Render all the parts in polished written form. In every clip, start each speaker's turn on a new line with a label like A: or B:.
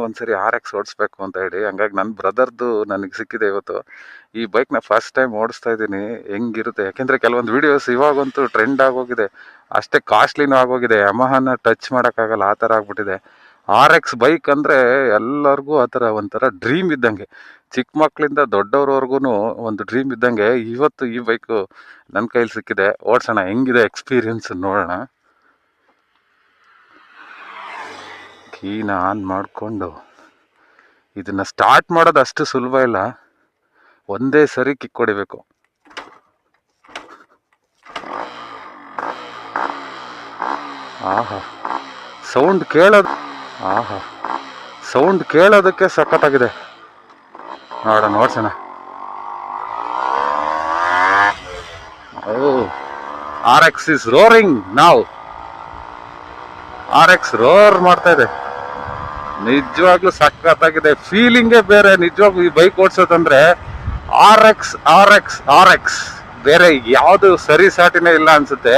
A: ಒಂದ್ಸರಿ RX ಓಡಿಸ್ಬೇಕು ಅಂತ ಹೇಳಿ. ಹಂಗಾಗಿ ನನ್ನ ಬ್ರದರ್ದು ನನಗೆ ಸಿಕ್ಕಿದೆ ಇವತ್ತು. ಈ ಬೈಕ್ನ ಫಸ್ಟ್ ಟೈಮ್ ಓಡಿಸ್ತಾ ಇದ್ದೀನಿ, ಹೆಂಗಿರುತ್ತೆ. ಯಾಕೆಂದ್ರೆ ಕೆಲವೊಂದು ವಿಡಿಯೋಸ್ ಇವಾಗಂತೂ ಟ್ರೆಂಡ್ ಆಗೋಗಿದೆ, ಅಷ್ಟೇ ಕಾಸ್ಟ್ಲಿನೂ ಆಗೋಗಿದೆ. ಯಮಹನ ಟಚ್ ಮಾಡೋಕ್ಕಾಗಲ್ಲ, ಆ ಥರ ಆಗ್ಬಿಟ್ಟಿದೆ. RX ಬೈಕ್ ಅಂದರೆ ಎಲ್ಲರಿಗೂ ಆ ಥರ ಒಂಥರ ಡ್ರೀಮ್ ಇದ್ದಂಗೆ. ಚಿಕ್ಕ ಮಕ್ಕಳಿಂದ ದೊಡ್ಡವ್ರವರೆಗೂ ಒಂದು ಡ್ರೀಮ್ ಇದ್ದಂಗೆ. ಇವತ್ತು ಈ ಬೈಕು ನನ್ನ ಕೈಲಿ ಸಿಕ್ಕಿದೆ, ಓಡಿಸೋಣ ಹೆಂಗಿದೆ ಎಕ್ಸ್ಪೀರಿಯನ್ಸ್ ನೋಡೋಣ. ಕೀನ ಆನ್ ಮಾಡಿಕೊಂಡು ಇದನ್ನು ಸ್ಟಾರ್ಟ್ ಮಾಡೋದು ಅಷ್ಟು ಸುಲಭ ಇಲ್ಲ, ಒಂದೇ ಸರಿ ಕಿಕ್ ಹೊಡಿಬೇಕು. ಆಹಾ ಸೌಂಡ್ ಕೇಳೋದಕ್ಕೆ ಸಖತ್ತಾಗಿದೆ. ನೋಡೋಣ, ಓಡಿಸೋಣ. RX is roaring now. RX ರೋರ್ ಮಾಡ್ತಾ ಇದೆ. ನಿಜವಾಗ್ಲೂ ಸಖತ್ತಾಗಿದೆ, ಫೀಲಿಂಗೇ ಬೇರೆ. ನಿಜವಾಗ್ಲೂ ಈ ಬೈಕ್ ಓಡಿಸೋದಂದ್ರೆ RX ಬೇರೆ ಯಾವುದು ಸರಿ ಸಾಟಿನೇ ಇಲ್ಲ ಅನ್ಸುತ್ತೆ.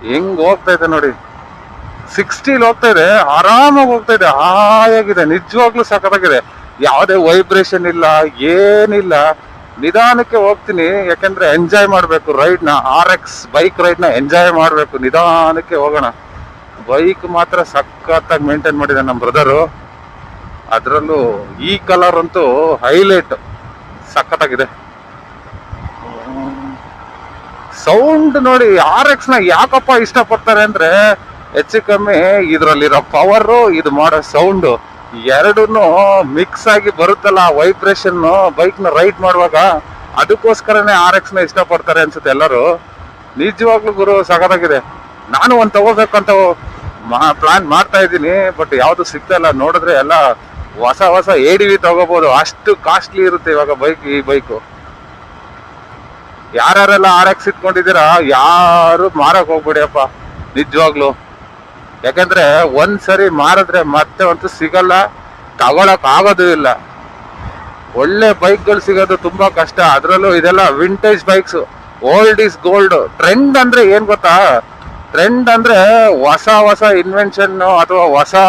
A: ಹೆಂಗ್ ಹೋಗ್ತಾ ಇದೆ ನೋಡಿ, 60 ಹೋಗ್ತಾ ಇದೆ, ಆರಾಮಾಗಿ ಹೋಗ್ತಾ ಇದೆ, ಹಾಯಾಗಿದೆ. ನಿಜವಾಗ್ಲೂ ಸಖತ್ತಾಗಿದೆ, ಯಾವುದೇ ವೈಬ್ರೇಷನ್ ಇಲ್ಲ, ಏನಿಲ್ಲ. ನಿಧಾನಕ್ಕೆ ಹೋಗ್ತೀನಿ, ಯಾಕಂದ್ರೆ ಎಂಜಾಯ್ ಮಾಡಬೇಕು ರೈಡ್ನ. RX ಬೈಕ್ ರೈಡ್ನ ಎಂಜಾಯ್ ಮಾಡಬೇಕು, ನಿಧಾನಕ್ಕೆ ಹೋಗೋಣ. ಬೈಕ್ ಮಾತ್ರ ಸಖತ್ತಾಗಿ ಮೇಂಟೈನ್ ಮಾಡಿದೆ ನಮ್ಮ ಬ್ರದರು. ಅದರಲ್ಲೂ ಈ ಕಲರ್ ಅಂತೂ ಹೈಲೈಟ್, ಸಖತ್ತಾಗಿದೆ. ಸೌಂಡ್ ನೋಡಿ, RX ನ ಯಾಕಪ್ಪ ಇಷ್ಟಪಡ್ತಾರೆ ಅಂದ್ರೆ ಹೆಚ್ಚು ಕಮ್ಮಿ ಇದರಲ್ಲಿರೋ ಪವರು, ಇದು ಮಾಡೋ ಸೌಂಡು ಎರಡನ್ನೂ ಮಿಕ್ಸ್ ಆಗಿ ಬರುತ್ತಲ್ಲ, ವೈಬ್ರೇಷನ್ ಬೈಕ್ನ ರೈಡ್ ಮಾಡುವಾಗ. ಅದಕ್ಕೋಸ್ಕರನೇ RX ನ ಇಷ್ಟಪಡ್ತಾರೆ ಅನ್ಸುತ್ತೆ ಎಲ್ಲರೂ. ನಿಜವಾಗ್ಲೂ ಗುರು ಸಖತ್ತಾಗಿದೆ. ನಾನು ಒಂದು ತಗೋಬೇಕಂತ ಪ್ಲಾನ್ ಮಾಡ್ತಾ ಇದ್ದೀನಿ, ಬಟ್ ಯಾವುದು ಸಿಗ್ತಾ ಇಲ್ಲ. ನೋಡಿದ್ರೆ ಎಲ್ಲ ಹೊಸ ADV ತಗೋಬಹುದು, ಅಷ್ಟು ಕಾಸ್ಟ್ಲಿ ಇರುತ್ತೆ ಇವಾಗ ಈ ಬೈಕು. ಯಾರ್ಯಾರೆಲ್ಲ RX ಇಟ್ಕೊಂಡಿದ್ದೀರಾ, ಯಾರು ಮಾರಕ್ ಹೋಗ್ಬಿಡಿಯಪ್ಪ ನಿಜವಾಗ್ಲು. ಯಾಕಂದ್ರೆ ಒಂದ್ಸರಿ ಮಾರಿದ್ರೆ ಮತ್ತೆ ಅಂತೂ ಸಿಗಲ್ಲ, ತಗೊಳಕ್ ಆಗೋದು ಇಲ್ಲ. ಒಳ್ಳೆ ಬೈಕ್ಗಳು ಸಿಗೋದು ತುಂಬಾ ಕಷ್ಟ. ಅದ್ರಲ್ಲೂ ಇದೆಲ್ಲ vintage bikes, old is gold. Trend ಅಂದ್ರೆ ಏನ್ ಗೊತ್ತಾ, ಟ್ರೆಂಡ್ ಅಂದ್ರೆ ಹೊಸ ಇನ್ವೆನ್ಷನ್ ಅಥವಾ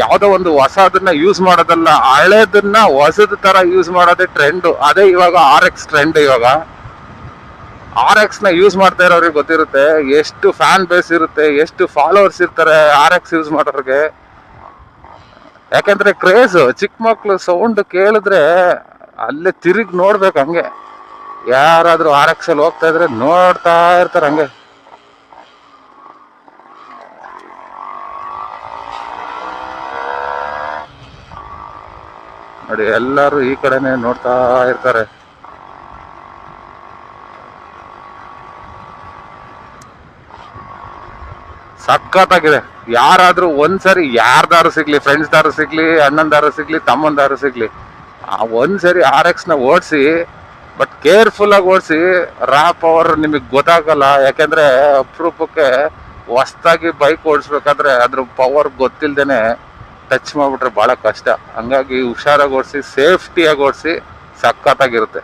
A: ಯಾವುದೋ ಒಂದು ಹೊಸದನ್ನ ಯೂಸ್ ಮಾಡೋದಲ್ಲ, ಹಳೇದನ್ನ ಹೊಸದ ತರ ಯೂಸ್ ಮಾಡೋದೇ ಟ್ರೆಂಡ್. ಅದೇ ಇವಾಗ RX ಟ್ರೆಂಡ್. ಇವಾಗ RX ನ ಯೂಸ್ ಮಾಡ್ತಾ ಇರೋರಿಗೆ ಗೊತ್ತಿರುತ್ತೆ ಎಷ್ಟು ಫ್ಯಾನ್ ಬೇಸ್ ಇರುತ್ತೆ, ಎಷ್ಟು ಫಾಲೋವರ್ಸ್ ಇರ್ತಾರೆ RX ಯೂಸ್ ಮಾಡೋರಿಗೆ. ಯಾಕಂದ್ರೆ ಕ್ರೇಜ್. ಚಿಕ್ಕ ಮಕ್ಳು ಸೌಂಡ್ ಕೇಳಿದ್ರೆ ಅಲ್ಲೇ ತಿರುಗಿ ನೋಡ್ಬೇಕು. ಹಂಗೆ ಯಾರಾದ್ರೂ RX ಅಲ್ಲಿ ಹೋಗ್ತಾ ಇದ್ರೆ ನೋಡ್ತಾ ಇರ್ತಾರೆ ಹಂಗೆ. ನೋಡಿ, ಎಲ್ಲರೂ ಈ ಕಡೆನೆ ನೋಡ್ತಾ ಇರ್ತಾರೆ. ಸಖತ್ತಾಗಿದೆ. ಯಾರಾದ್ರೂ ಒಂದ್ಸರಿ ಯಾರ್ದಾರು ಸಿಗ್ಲಿ, ಫ್ರೆಂಡ್ಸ್ ದಾರು ಸಿಗ್ಲಿ, ಅಣ್ಣಂದಾರು ಸಿಗ್ಲಿ, ತಮ್ಮಂದಾರು ಸಿಗ್ಲಿ, ಒಂದ್ಸರಿ RX ನ ಓಡಿಸಿ, ಬಟ್ ಕೇರ್ಫುಲ್ ಆಗಿ ಓಡಿಸಿ. ರಾ ಪವರ್ ನಿಮಗೆ ಗೊತ್ತಾಗಲ್ಲ. ಯಾಕೆಂದ್ರೆ ಅಪರೂಪಕ್ಕೆ ಹೊಸ್ದಾಗಿ ಬೈಕ್ ಓಡಿಸ್ಬೇಕಾದ್ರೆ ಅದ್ರ ಪವರ್ ಗೊತ್ತಿಲ್ದೇನೆ ಟಚ್ ಮಾಡ್ಬಿಟ್ರೆ ಬಹಳ ಕಷ್ಟ. ಹಂಗಾಗಿ ಹುಷಾರಾಗಿ ಓಡಿಸಿ, ಸೇಫ್ಟಿಯಾಗಿ ಓಡಿಸಿ, ಸಖತ್ತಾಗಿರುತ್ತೆ.